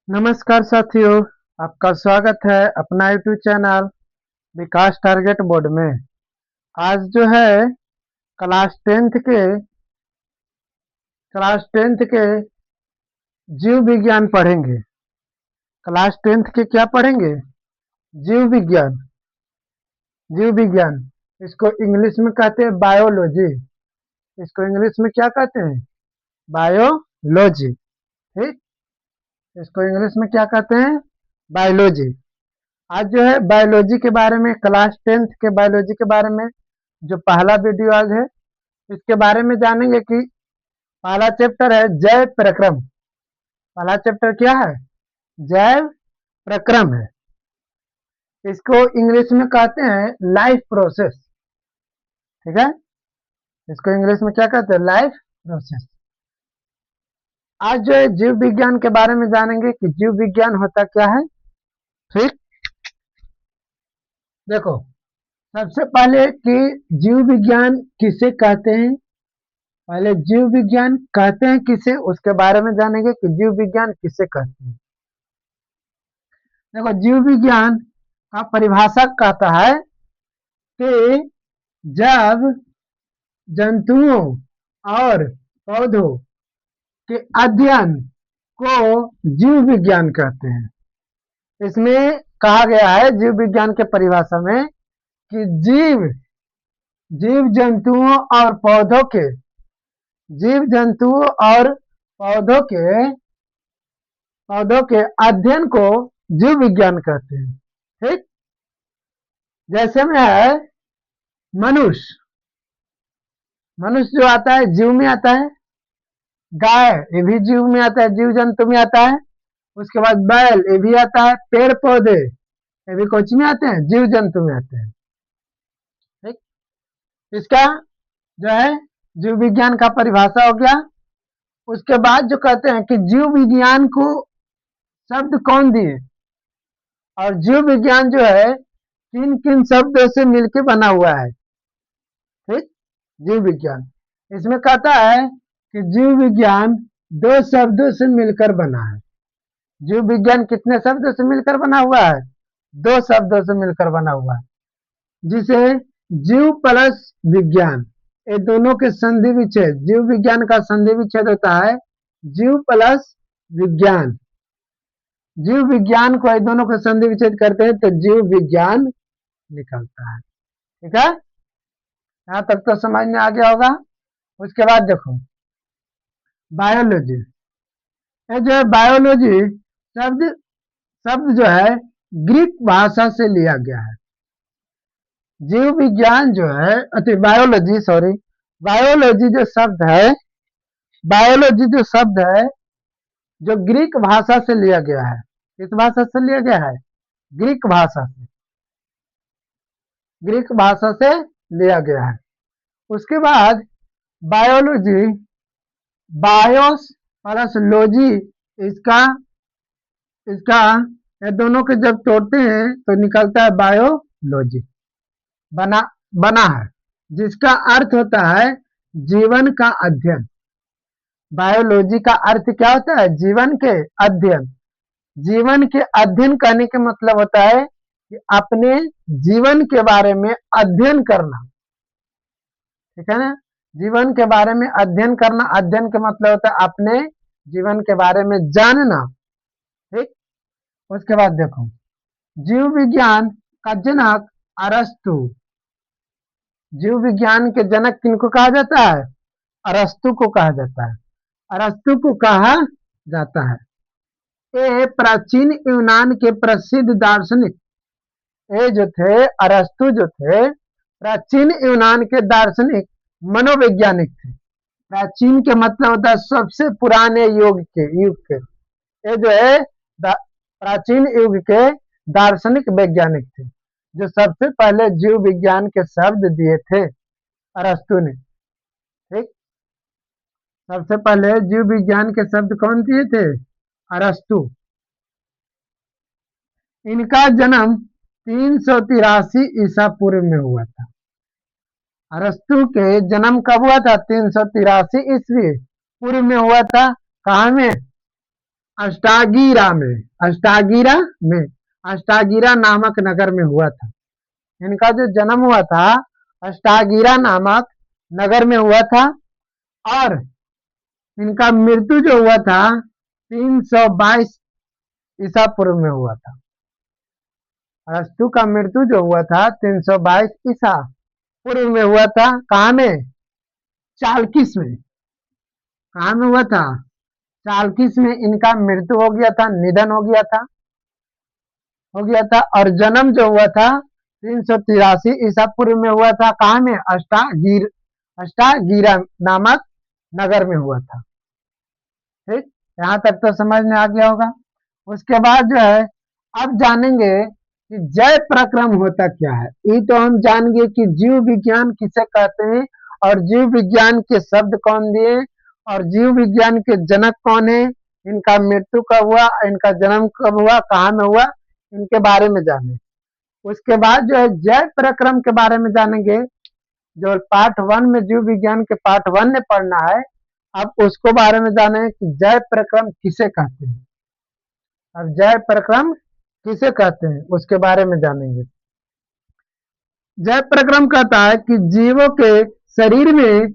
नमस्कार साथियों, आपका स्वागत है अपना यूट्यूब चैनल विकास टारगेट बोर्ड में। आज जो है क्लास टेंथ के जीव विज्ञान पढ़ेंगे। क्लास टेंथ के क्या पढ़ेंगे? जीव विज्ञान। जीव विज्ञान इसको इंग्लिश में कहते हैं बायोलॉजी। इसको इंग्लिश में क्या कहते हैं? बायोलॉजी। ठीक, इसको इंग्लिश में क्या कहते हैं? बायोलॉजी। आज जो है बायोलॉजी के बारे में, क्लास टेंथ के बायोलॉजी के बारे में जो पहला वीडियो आज है, इसके बारे में जानेंगे कि पहला चैप्टर है जैव प्रक्रम। पहला चैप्टर क्या है? जैव प्रक्रम है। इसको इंग्लिश में कहते हैं लाइफ प्रोसेस। ठीक है, इसको इंग्लिश में क्या कहते हैं? Life process. आज जो है जीव विज्ञान के बारे में जानेंगे कि जीव विज्ञान होता क्या है। ठीक, देखो, सबसे पहले कि जीव विज्ञान किसे कहते हैं। पहले जीव विज्ञान कहते हैं किसे, उसके बारे में जानेंगे कि जीव विज्ञान किसे कहते हैं। देखो, जीव विज्ञान का परिभाषा कहता है कि जब जंतुओं और पौधों के अध्ययन को जीव विज्ञान कहते हैं। इसमें कहा गया है जीव विज्ञान के परिभाषा में कि जीव जीव जंतुओं और पौधों के जीव जंतुओं और पौधों के पौधों के अध्ययन को जीव विज्ञान कहते हैं। ठीक, जैसे में है मनुष्य। मनुष्य जो आता है जीव में आता है। गाय ये भी जीव में आता है, जीव जंतु में आता है। उसके बाद बैल ये भी आता है। पेड़ पौधे ये भी कौन में आते हैं? जीव जंतु में आते हैं। ठीक, इसका जो है जीव विज्ञान का परिभाषा हो गया। उसके बाद जो कहते हैं कि जीव विज्ञान को शब्द कौन दिए, और जीव विज्ञान जो है किन किन शब्दों से मिलकर बना हुआ है। ठीक, जीव विज्ञान इसमें कहता है कि जीव विज्ञान दो शब्दों से मिलकर बना है। जीव विज्ञान कितने शब्दों से मिलकर बना हुआ है? दो शब्दों से मिलकर बना हुआ है, जिसे जीव प्लस विज्ञान, ये दोनों के संधि विच्छेद, जीव विज्ञान का संधि विच्छेद होता है जीव प्लस विज्ञान। जीव विज्ञान को ये दोनों के संधि विच्छेद करते हैं तो जीव विज्ञान निकलता है। ठीक है, यहां तक तो समझ में आ गया होगा। उसके बाद देखो बायोलॉजी। ये जो है बायोलॉजी शब्द शब्द जो है ग्रीक भाषा से लिया गया है। जीव विज्ञान जो है बायोलॉजी, सॉरी, बायोलॉजी जो शब्द है, बायोलॉजी जो शब्द है जो ग्रीक भाषा से लिया गया है। किस भाषा से लिया गया है? ग्रीक भाषा से। ग्रीक भाषा से लिया गया है। उसके बाद बायोलॉजी, बायोस प्लस लॉजी, इसका इसका ये दोनों के जब तोड़ते हैं तो निकलता है बायोलॉजी। बना बना है, जिसका अर्थ होता है जीवन का अध्ययन। बायोलॉजी का अर्थ क्या होता है? जीवन के अध्ययन। जीवन के अध्ययन करने के मतलब होता है कि अपने जीवन के बारे में अध्ययन करना। ठीक है ना, जीवन के बारे में अध्ययन करना। अध्ययन का मतलब होता है अपने जीवन के बारे में जानना। ठीक, उसके बाद देखो जीव विज्ञान का जनक अरस्तु। जीव विज्ञान के जनक किनको कहा जाता है? अरस्तु को कहा जाता है। अरस्तु को कहा जाता है। ये प्राचीन यूनान के प्रसिद्ध दार्शनिक, ये जो थे अरस्तु जो थे प्राचीन यूनान के दार्शनिक मनोवैज्ञानिक थे। प्राचीन के मतलब होता है सबसे पुराने युग के ये जो है प्राचीन युग के दार्शनिक वैज्ञानिक थे, जो सबसे पहले जीव विज्ञान के शब्द दिए थे अरस्तु ने। ठीक, सबसे पहले जीव विज्ञान के शब्द कौन दिए थे? अरस्तु। इनका जन्म 383 ईसा पूर्व में हुआ था। अरस्तु के जन्म कब हुआ था? 383 ईस्वी पूर्व में हुआ था। कहाँ में? अष्टागीरा में, अष्टागीरा में, अष्टागीरा नामक नगर में हुआ था। इनका जो जन्म हुआ था अष्टागीरा नामक नगर में हुआ था और इनका मृत्यु जो हुआ था 322 ईसा पूर्व में हुआ था। अरस्तु का मृत्यु जो हुआ था 322 ईसा पूर्व में हुआ था। कहाँ में? चालकिस में। कहाँ में हुआ था? चालकिस में इनका मृत्यु हो गया था, निधन हो गया था। और जन्म जो हुआ था 383 ईसा पूर्व में हुआ था। कहाँ में? अष्टागीरा नामक नगर में हुआ था। ठीक, यहाँ तक तो समझ में आ गया होगा। उसके बाद जो है अब जानेंगे कि जय प्रक्रम होता क्या है। ये तो हम जान गए कि जीव विज्ञान किसे कहते हैं और जीव विज्ञान के शब्द कौन दिए और जीव विज्ञान के जनक कौन है, इनका मृत्यु कब हुआ, इनका जन्म कब हुआ, कहाँ में हुआ, इनके बारे में जाने। उसके बाद जो है जय प्रक्रम के बारे में जानेंगे। जो पार्ट 1 में जीव विज्ञान के पार्ट 1 में पढ़ना है, अब उसको बारे में जाने कि जय प्रक्रम किसे कहते हैं। अब जय प्रक्रम किसे कहते हैं उसके बारे में जानेंगे। जय प्रक्रम कहता है कि जीवों के शरीर में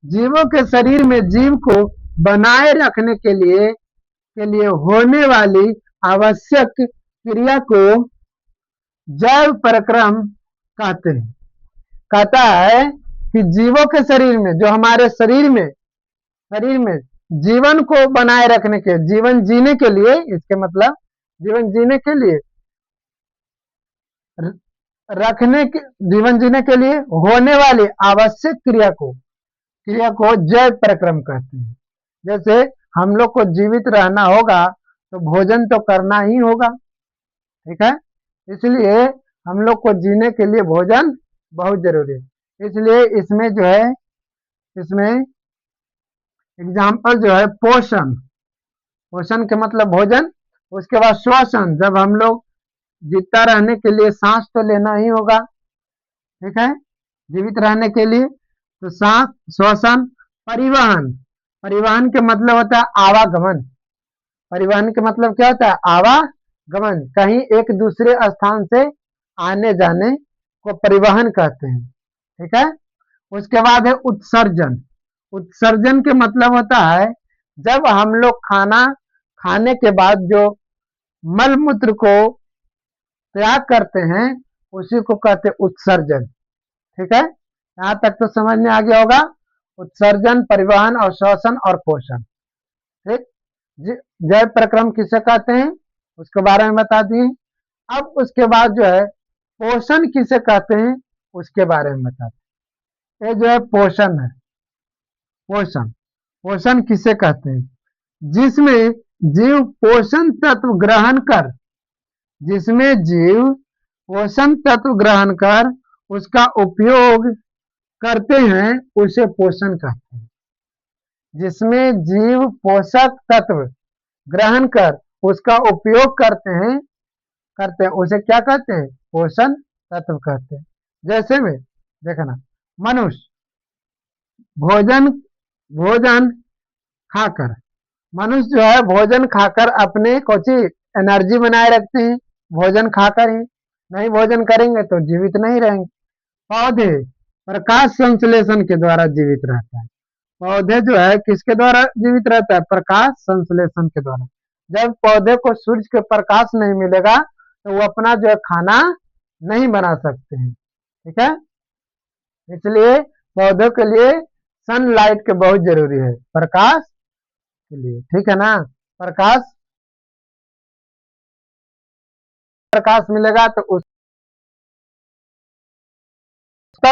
जीवों के शरीर में जीव को बनाए रखने के लिए होने वाली आवश्यक क्रिया को जैव प्रक्रम कहते हैं। कहता है कि जीवों के शरीर में, जो हमारे शरीर में जीवन को बनाए रखने के, जीवन जीने के लिए, इसके मतलब जीवन जीने के लिए रखने के, जीवन जीने के लिए होने वाली आवश्यक क्रिया को जय प्रक्रम कहते हैं। जैसे हम लोग को जीवित रहना होगा तो भोजन तो करना ही होगा, ठीक है। इसलिए हम लोग को जीने के लिए भोजन बहुत जरूरी है। इसलिए इसमें जो है, इसमें एग्जाम्पल जो है पोषण, पोषण के मतलब भोजन। उसके बाद श्वसन, जब हम लोग जिंदा रहने के लिए सांस तो लेना ही होगा, ठीक है, जीवित रहने के लिए तो सांस, श्वसन। परिवहन, परिवहन के मतलब होता है आवागमन। परिवहन के मतलब क्या होता है? आवागमन, कहीं एक दूसरे स्थान से आने जाने को परिवहन कहते हैं, ठीक है। उसके बाद है उत्सर्जन। उत्सर्जन के मतलब होता है जब हम लोग खाना खाने के बाद जो मल मूत्र को त्याग करते हैं उसी को कहते हैं उत्सर्जन, ठीक है। यहाँ तक तो समझ में आ गया होगा। उत्सर्जन, परिवहन और श्वसन और पोषण, ठीक। जय प्रक्रम किसे कहते हैं उसके बारे में बता दिए। अब उसके बाद जो है पोषण किसे कहते हैं उसके बारे में बताते हैं। ये जो है पोषण है, पोषण, पोषण किसे कहते हैं? जिसमें जीव पोषण तत्व ग्रहण कर, जिसमें जीव पोषण तत्व ग्रहण कर उसका उपयोग करते हैं उसे पोषण कहते हैं। जिसमें जीव पोषक तत्व ग्रहण कर उसका उपयोग करते हैं उसे क्या कहते हैं? पोषण तत्व कहते हैं। जैसे में देखना, मनुष्य भोजन भोजन खाकर, मनुष्य जो है भोजन खाकर अपने कोची एनर्जी बनाए रखते हैं, भोजन खाकर ही। नहीं भोजन करेंगे तो जीवित नहीं रहेंगे। पौधे प्रकाश संश्लेषण के द्वारा जीवित रहता है। पौधे जो है किसके द्वारा जीवित रहता है? प्रकाश संश्लेषण के द्वारा। जब पौधे को सूर्य के प्रकाश नहीं मिलेगा तो वो अपना जो है खाना नहीं बना सकते हैं, ठीक है। इसलिए पौधों के लिए सनलाइट के बहुत जरूरी है, प्रकाश के लिए, ठीक है ना। प्रकाश प्रकाश मिलेगा तो उसका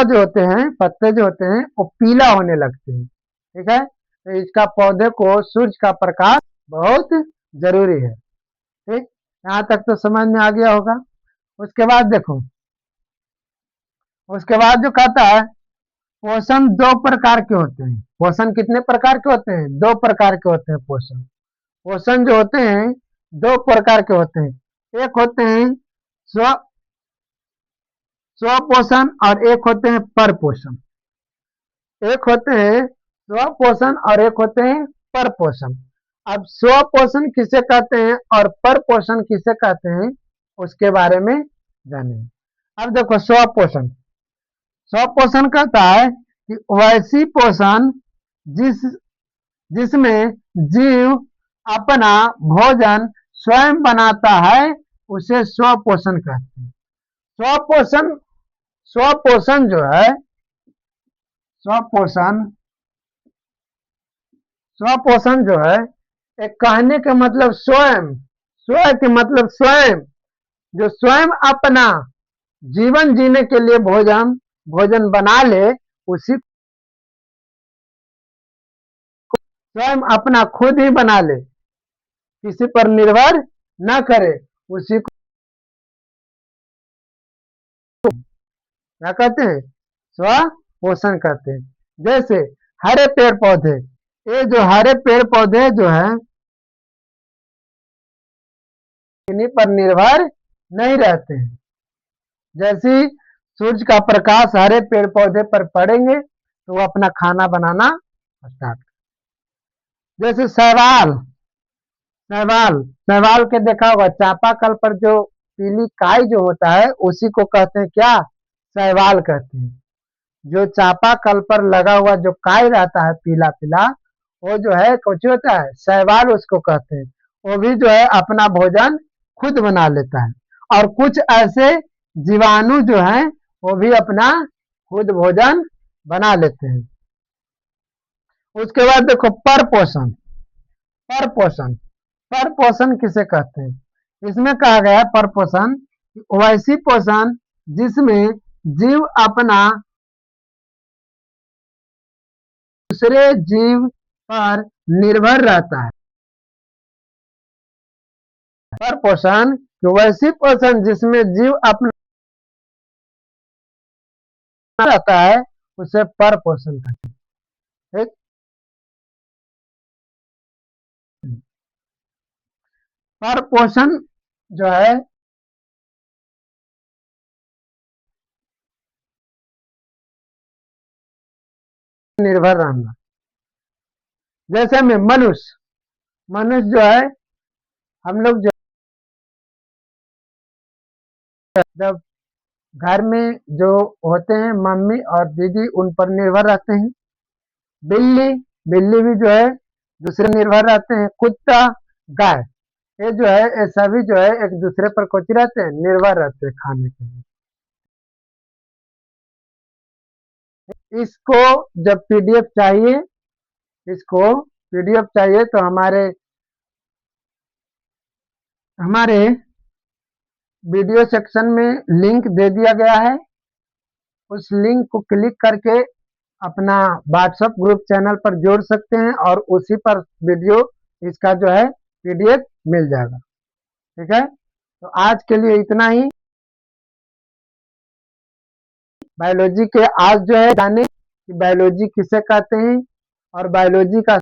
जो होते हैं पत्ते जो होते हैं वो पीला होने लगते हैं, ठीक है। तो इसका पौधे को सूर्य का प्रकाश बहुत जरूरी है, ठीक। यहाँ तक तो समझ में आ गया होगा। उसके बाद देखो, उसके बाद जो कहता है पोषण दो प्रकार के होते हैं। पोषण कितने प्रकार के होते हैं? दो प्रकार के होते हैं पोषण। पोषण जो होते हैं दो प्रकार के होते हैं। एक होते हैं स्व स्वपोषण और एक होते हैं पर पोषण। एक होते हैं स्व पोषण और एक होते हैं पर पोषण। अब स्व पोषण किसे कहते हैं और पर पोषण किसे कहते हैं उसके बारे में जानेंगे। अब देखो स्व पोषण कहता है कि वैसी पोषण जिसमें जीव अपना भोजन स्वयं बनाता है उसे स्व पोषण कहते हैं। स्वपोषण स्वपोषण जो है स्वपोषण स्वपोषण जो है एक कहने का मतलब स्वयं, स्व के मतलब स्वयं, जो स्वयं अपना जीवन जीने के लिए भोजन बना ले, उसी स्वयं अपना खुद ही बना ले, किसी पर निर्भर न करे, उसी को क्या कहते हैं, स्व पोषण कहते हैं। जैसे हरे पेड़ पौधे, ये जो हरे पेड़ पौधे जो है किन्हीं पर निर्भर नहीं रहते हैं। जैसे सूरज का प्रकाश हरे पेड़ पौधे पर पड़ेंगे तो वो अपना खाना बनाना स्टार्ट। जैसे शैवाल शैवाल शैवाल के देखा होगा, चापाकल पर जो पीली काई जो होता है उसी को कहते हैं क्या, शैवाल कहते हैं। जो चापाकल पर लगा हुआ जो काई रहता है पीला पीला, वो जो है कुछ होता है, शैवाल उसको कहते हैं। वो भी जो है अपना भोजन खुद बना लेता है। और कुछ ऐसे जीवाणु जो हैं वो भी अपना खुद भोजन बना लेते हैं। उसके बाद देखो परपोषण। परपोषण परपोषण किसे कहते हैं, इसमें कहा गया है परपोषण वैसी पोषण जिसमें जीव अपना दूसरे जीव पर निर्भर रहता है। पर पोषण वैसी पोषण जिसमें जीव अपना रहता है उसे पर पोषण कहते हैं। ठीक, पर पोषण जो है निर्भर रहना। जैसे में मनुष्य जो है, हम लोग जो जब घर में जो होते हैं मम्मी और दीदी उन पर निर्भर रहते हैं। बिल्ली बिल्ली भी जो है दूसरे निर्भर रहते हैं। कुत्ता, गाय, ये जो है ये सभी जो है एक दूसरे पर कुछ रहते हैं, निर्भर रहते हैं खाने के लिए। इसको जब पीडीएफ चाहिए, इसको पीडीएफ चाहिए तो हमारे हमारे वीडियो सेक्शन में लिंक दे दिया गया है। उस लिंक को क्लिक करके अपना व्हाट्सएप ग्रुप चैनल पर जोड़ सकते हैं और उसी पर वीडियो इसका जो है पीडीएफ मिल जाएगा। ठीक है, तो आज के लिए इतना ही। बायोलॉजी के आज जो है जाने कि बायोलॉजी किसे कहते हैं और बायोलॉजी का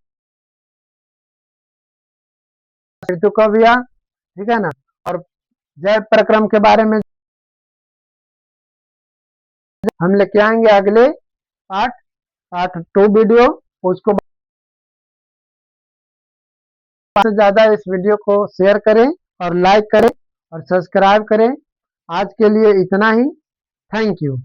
ऋतु कब या, ठीक है ना। और जैव प्रक्रम के बारे में हम लेके आएंगे अगले पार्ट 2 वीडियो। उसको से ज्यादा इस वीडियो को शेयर करें और लाइक करें और सब्सक्राइब करें। आज के लिए इतना ही। Thank you.